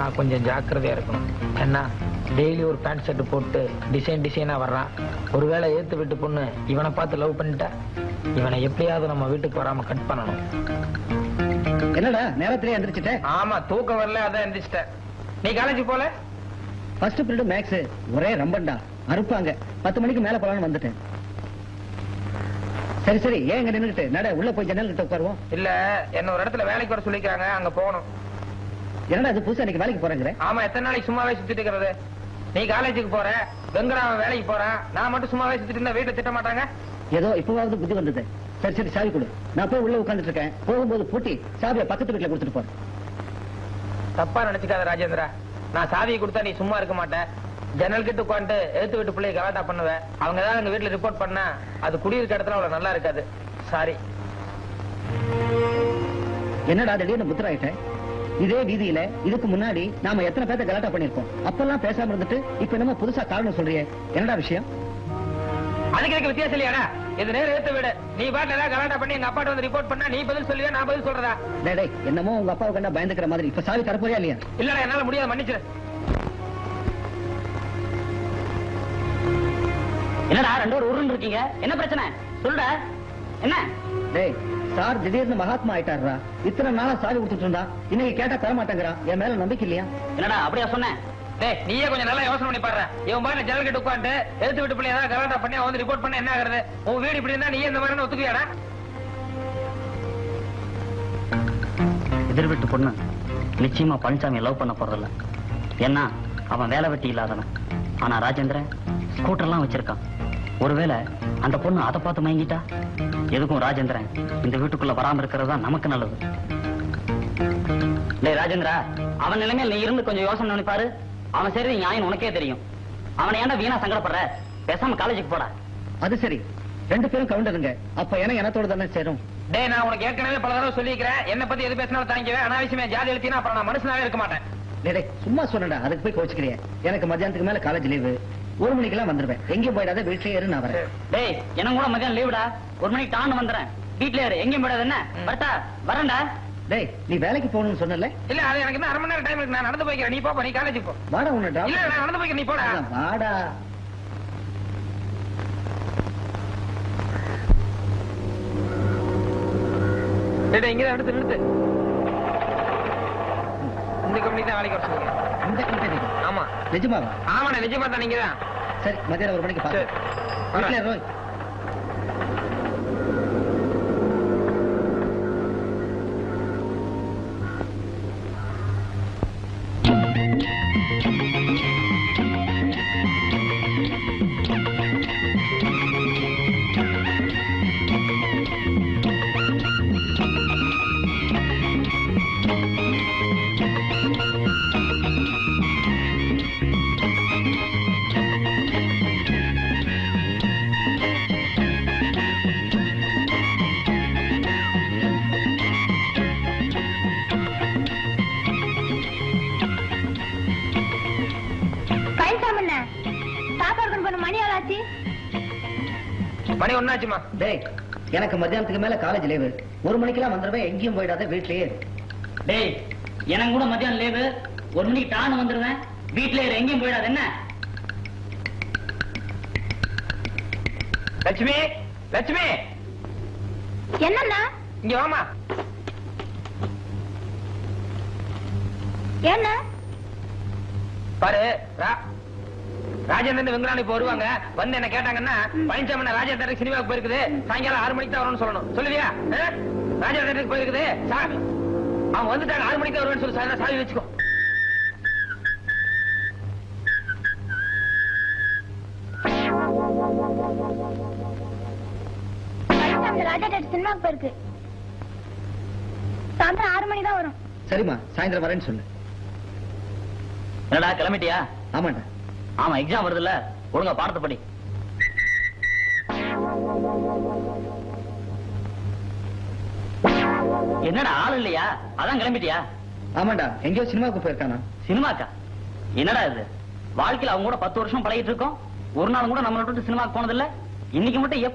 நான் கொஞ்சம் ஜாக்கிரதையா இருக்கணும். என்ன டெய்லி ஒரு பேண்ட் ஷர்ட் போட்டு டிசைனா வர்றான். ஒருவேளை ஏத்து விட்டு பொண்ணு இவனை பார்த்து லவ் பண்ணிட்டா இவனை எப்படியாவது நம்ம வீட்டுக்கு வராம கட் பண்ணணும். என்னடா நேரத்திலே எந்திரிச்சிட்ட? ஆமா, தூக்கம் வரல, அதான் எந்திரிச்சிட்டேன். நீ காலேஜ் போல? ஃபர்ஸ்ட் பீரியட் மேக்ஸ் ஒரே ரம்பண்டா அறுப்பாங்க. 10 மணிக்கு மேல போலான்னு வந்துட்டேன். சரி சரி, ஏன் இங்க நின்னுட்டு நட, உள்ள போய் ஜன்னல் கிட்ட உட்காருவோம். இல்ல, என்ன ஒரு இடத்துல வேலைக்கு வர சொல்லிக்கிறாங்க, அங்க போகணும். என்னடா அது புதுசா இன்னைக்கு வேலைக்கு போறேங்கிற? ஆமா, எத்தனை நாளைக்கு சும்மாவே சுத்திட்டு இருக்கிறது? நீ காலேஜுக்கு போற, வெங்கடாவன் வேலைக்கு போறான், நான் மட்டும் சும்மாவே சுத்திட்டு இருந்தா வீட்டுல திட்ட மாட்டாங்க? ஏதோ இப்பவாவது புத்தி வந்தது. சரி சரி, சாவி கொடு. நான் போய் உள்ள உட்கார்ந்துட்டு இருக்கேன். போகும்போது பூட்டி சாவியை பக்கத்து வீட்டுல கொடுத்துட்டு போறேன். தப்பா நினைச்சுக்காத ராஜேந்திரா, நான் சாவியை கொடுத்தா நீ சும்மா இருக்க மாட்டேன். ஜன்னல் கிட்ட உட்காந்து எழுத்து வீட்டு பிள்ளைய கலாட்டா பண்ணுவேன். அவங்க ஏதாவது எங்க வீட்டுல ரிப்போர்ட் பண்ணா அது குடியிருக்க இடத்துல அவ்வளவு நல்லா இருக்காது. சாரி. என்னடா திடீர்னு புத்தராயிட்டேன்? இதே வீதியில இதுக்கு முன்னாடி நாம எத்தனை பேர்த்த கலாட்டா பண்ணிருக்கோம். அப்பெல்லாம் பேசாம இருந்துட்டு இப்ப என்னமோ புதுசா காரணம் சொல்றியே, என்னடா விஷயம்? அதுக்கு எனக்கு வித்தியாசம் இல்லையாடா? இது நேரம் ஏத்த விட நீ பாட்டு ஏதாவது கலாட்டா பண்ணி எங்க அப்பாட்ட வந்து ரிப்போர்ட் பண்ணா நீ பதில் சொல்லுவியா, நான் பதில் சொல்றதா? டேய், என்னமோ உங்க அப்பாவை கண்டா பயந்துக்கிற மாதிரி. இப்ப சாவி தரப்போறியா இல்லையா? இல்லடா, என்னால முடியாது, மன்னிச்சிரு. என்னடா ரெண்டு பேரும் உருண்டு இருக்கீங்க, என்ன பிரச்சனை சொல்லுடா. என்ன? டேய், சார் திடீர்னு மகாத்மா ஆயிட்டாருடா. இத்தனை நாளா சாவி கொடுத்துட்டு இருந்தா, இன்னைக்கு கேட்டா தர மாட்டேங்கிறான். என் மேல நம்பிக்கை இல்லையா? என்னடா அப்படியா சொன்னேன்? டேய், நீயே கொஞ்சம் நல்லா யோசனை பண்ணி பாரு. இவன் பாட்டு ஜன்னல் கிட்ட உட்காந்து எழுத்து விட்டு பிள்ளை ஏதாவது கலாட்டா பண்ணி வந்து ரிப்போர்ட் பண்ண என்ன ஆகுறது? உன் வீடு இப்படி இருந்தா நீ இந்த மாதிரி ஒத்துக்குவியாடா? எதிர் வீட்டு பொண்ணு நிச்சயமா பழனிசாமி லவ் பண்ண போறதில்ல. ஏன்னா அவன் வேலை வெட்டி இல்லாதவன். ஆனா ராஜேந்திரன் ஸ்கூட்டர்லாம் வச்சிருக்கான். ஒருவேளை அந்த பொண்ணு அதை பார்த்து மயங்கிட்டா? எதுக்கும் ராஜேந்திரன் இந்த வீட்டுக்குள்ள வராம இருக்கிறது தான் நமக்கு நல்லது. டேய் ராஜேந்திரா, அவன் நிலைமையில் நீ இருந்து கொஞ்சம் யோசனை பண்ணி பாரு. அவன் சரி நியாயம் உனக்கே தெரியும். அவனை ஏன்டா வீணா சங்கடப்படுற? பேசாம காலேஜுக்கு போடா. அது சரி, ரெண்டு பேரும் கவுண்டருங்க. அப்ப எனத்தோட தானே சேரும். டேய், நான் உனக்கு ஏற்கனவே பல தடவை சொல்லிக்கிறேன், என்ன பத்தி எது பேசினாலும் தாங்கிக்குவேன். அனாவசியமா ஜாதி எழுத்தினா அப்புறம் நான் மனுஷனாவே இருக்க மாட்டேன். டேய், சும்மா சொன்னடா, அதுக்கு போய் கோச்சுக்கிறிய? எனக்கு மத்தியானத்துக்கு மேல காலேஜ் லீவு. 1 மணிக்கெல்லாம் வந்துருவேன். எங்கேயும் போயிடாத, வீட்லயே இரு, நான் வரேன். டேய், எனக்கு கூட மத்தியானம் லீவுடா. 1 மணிக்கு டான்னு வந்துறேன். வீட்லயே இரு, எங்கேயும் போயிடாத. என்ன வரட்டா? வரேன்டா. டேய், நீ வேலைக்கு போகணும்னு சொன்னல? இல்ல, அது எனக்கு இன்னும் 1/2 மணி நேரம் டைம் இருக்கு. நான் நடந்து போய்க்கிறேன், நீ போப்பா. நீ காலேஜுக்கு போ. வாடா, உன்னை இல்ல, நான் நடந்து போய்க்கிறேன், நீ போடா. வாடா. டேய், இங்கதான் எடுத்து நிறுத்து. இந்த கம்பெனி தான் வேலைக்கு வர சொல்லுங்க. இந்த கம்பெனி? ஆமா. நிஜமாவா? ஆமாண்ணா, நிஜமா தான். நீங்க தான். சரி, மத்தியானம் 1 மணிக்கு பாரு. வீட்ல இரு. மணி ஒண்ணாச்சுமா. டேய், எனக்கு மத்தியானத்துக்கு மேல காலேஜ் லீவு. 1 மணிக்கெல்லாம் வந்துருவேன். எங்கேயும் போயிடாத, வீட்லயே. டேய், எனக்கு கூட மத்தியானம் லீவு. 1 மணிக்கு டான்னு வந்துருவேன். வீட்லயே இரு, எங்கேயும் போயிடாத. என்ன? லட்சுமி, லட்சுமி, என்னண்ணா? இங்க வாமா. என்ன பாரு, ராஜேந்திரன் வெங்கடானி இப்ப வருவாங்க. வந்து என்ன கேட்டாங்கன்னா, பழனிசாமி ராஜேந்திரன் சினிமாவுக்கு போயிருக்குது, சாயங்காலம் 6 மணிக்கு தான் வரும்னு சொல்லணும். சொல்லுவியா? ராஜேந்திரனுக்கு போயிருக்குது, அவங்க வந்துட்டாங்க, 6 மணிக்கு தான் வருவேன்னு சொல்லி சாவி வச்சுக்கோ. ராஜா சினிமாவுக்கு போயிருக்கு, சாயந்தரம் 6 மணி தான் வரும். சரிம்மா, சாயந்தரம் வரேன்னு சொல்லு. என்னடா கிளம்பிட்டியா? ஆமாண்டா. ஆமா, எக்ஸாம் வருதுல்ல, ஒழுங்கா பாடத்தை படி. என்னடா ஆள் இல்லையா? அதான் கிளம்பிட்டியா? ஆமாண்டா, எங்கேயோ சினிமாவுக்கு போயிருக்கானா? சினிமாக்கா? என்னடா இது? வாழ்க்கையில அவங்க கூட 10 வருஷம் பழகிட்டு இருக்கோம். ஒரு நாள் கூட நம்மளை விட்டு சினிமாக்கு போனதில்ல. இன்னைக்கு மட்டும்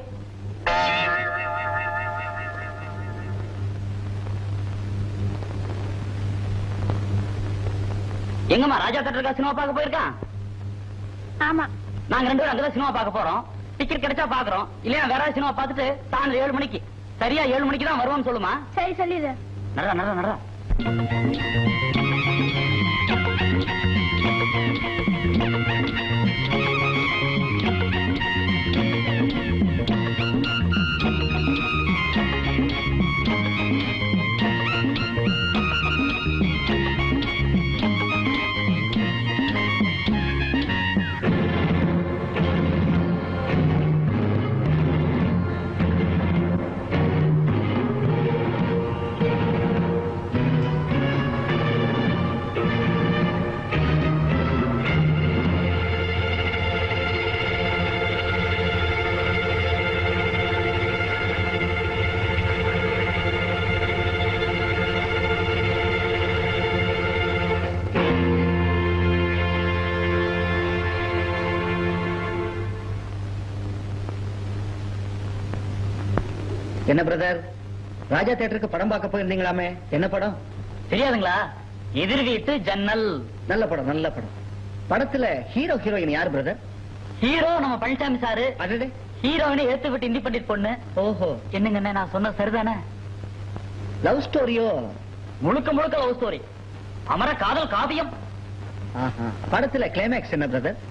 எங்கம்மா ராஜா தேட்டருக்கா சினிமா பார்க்க போயிருக்கான்? ஆமா. நாங்க 2 பேரும் அங்கதான் சினிமா பார்க்க போறோம். டிக்கெட் கிடைச்சா பாக்குறோம், இல்லையா வேற சினிமா பார்த்துட்டு சாயந்தரம் 7 மணிக்கு சரியா 7 மணிக்கு தான் வருவோம்னு சொல்லுமா. சரி சொல்லிடு. நடரா நடரா நடரா. என்ன பிரதர், ராஜா தியேட்டருக்கு படம் பார்க்க போயிருந்தீங்களாமே, என்ன படம்? தெரியாதுங்களா? எதிர் வீட்டு ஜன்னல். நல்ல படம், நல்ல படம். படத்துல ஹீரோ ஹீரோயின் யார் பிரதர்? ஹீரோ நம்ம பழனிசாமி சாரு. அதுடே ஹீரோயினை ஏத்து விட்டு இந்தி பண்டிட் பொண்ணு. ஓஹோ, என்னங்க நான் சொன்ன சரிதானே? லவ் ஸ்டோரியோ? முழுக்க முழுக்க லவ் ஸ்டோரி, அமர காதல் காவியம். படத்துல கிளைமேக்ஸ் என்ன பிரதர்?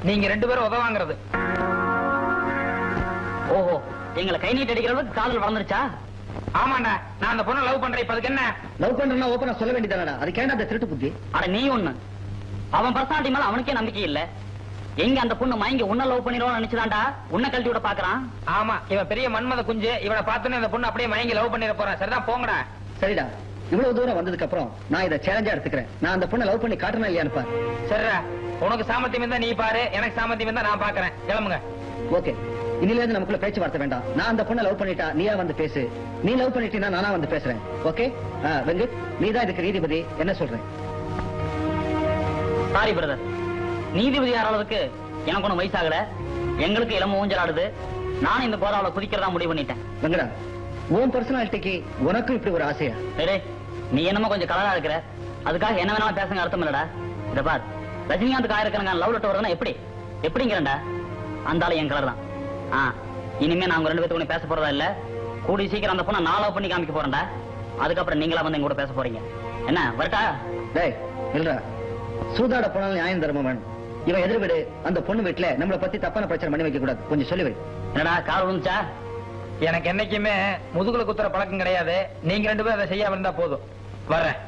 நீங்க 2 பேரும் உதவாங்கிறது. ஓஹோ, எங்களை கை நீட்டு அடிக்கிற அளவுக்கு காதல் வளர்ந்துருச்சா? ஆமாண்டா, நான் அந்த பொண்ணை லவ் பண்றேன். இப்ப அதுக்கு என்ன? லவ் பண்றேன்னா ஓபனா சொல்ல வேண்டியதானடா, அதுக்கு ஏன்டா அந்த திருட்டு புத்தி? அட நீ ஒண்ணு, அவன் பர்சனாலிட்டி மேல அவனுக்கே நம்பிக்கை இல்ல. எங்க அந்த பொண்ணு மயங்கி உன்ன லவ் பண்ணிடுவோம்னு நினைச்சுதான்டா உன்னை கழட்டி விட பாக்குறான். ஆமா, இவன் பெரிய மன்மத குஞ்சு. இவனை பார்த்தோன்னே அந்த பொண்ணு அப்படியே மயங்கி லவ் பண்ணிட போறான். சரிதான், போங்கடா. சரிடா, இவ்வளவு தூரம் வந்ததுக்கு அப்புறம் நான் இதை சேலஞ்சா எடுத்துக்கிறேன். நான் அந்த பொண்ணை லவ் பண்ணி காட்டுறேன் இல்லையான்னு பாரு. சரிடா, உனக்கு சாமர்த்தியம் இருந்தா நீ பாரு, எனக்கு சாமர்த்தியம் இருந்தா நான் பாக்குறேன். கிளம்புங்க. ஓகே, இனில இருந்து நமக்குள்ள பேச்சுவார்த்தை வேண்டாம். நான் அந்த பொண்ணை லவ் பண்ணிட்டா நீயா வந்து பேசு, நீ லவ் பண்ணிட்டீனா நானா வந்து பேசுறேன். ஓகே வெங்கட், நீ தான் இதுக்கு நீதிபதி, என்ன சொல்றேன்? சாரி பிரதர், நீதிபதி ஆற அளவுக்கு எனக்கு ஒன்னும் வயசாகல. எங்களுக்கு இளம ஊஞ்சலாடுது. நானும் இந்த கோதாவில குதிக்கிறதா முடிவு பண்ணிட்டேன். வெங்கடா, உன் பர்சனாலிட்டிக்கு உனக்கும் இப்படி ஒரு ஆசையா? சரி, நீ என்னமோ கொஞ்சம் கலரா இருக்கிற, அதுக்காக என்ன வேணாலும் பேசுங்க அர்த்தம் இல்லடா. இத பார், ரஜினிகாந்த் ஆயிரக்கணக்கான லவ் லெட்டர் வருதுன்னா எப்படிங்கிறண்டா? அந்த ஆளு என் கலர் தான். இனிமே நாங்க 2 பேருக்கு பேச போறதா இல்ல. கூடி சீக்கிரம் அந்த பொண்ணை நான் லவ் பண்ணி காமிக்க போறேன்டா. அதுக்கப்புறம் நீங்களா வந்து எங்க கூட பேச போறீங்க. என்ன வரட்டா? டேய் இல்லடா, சூதாட போனாலும் நியாயம் தர்மம் வேணும். இவன் எதிர்விடு, அந்த பொண்ணு வீட்டுல நம்மளை பத்தி தப்பான பிரச்சனை பண்ணி வைக்க கூடாது. கொஞ்சம் சொல்லி வை. என்னடா கால் விழுந்துச்சா? எனக்கு என்னைக்குமே முதுகுல குத்துற பழக்கம் கிடையாது. நீங்க 2 பேரும் அதை செய்யாம இருந்தா போதும். வர்றேன்.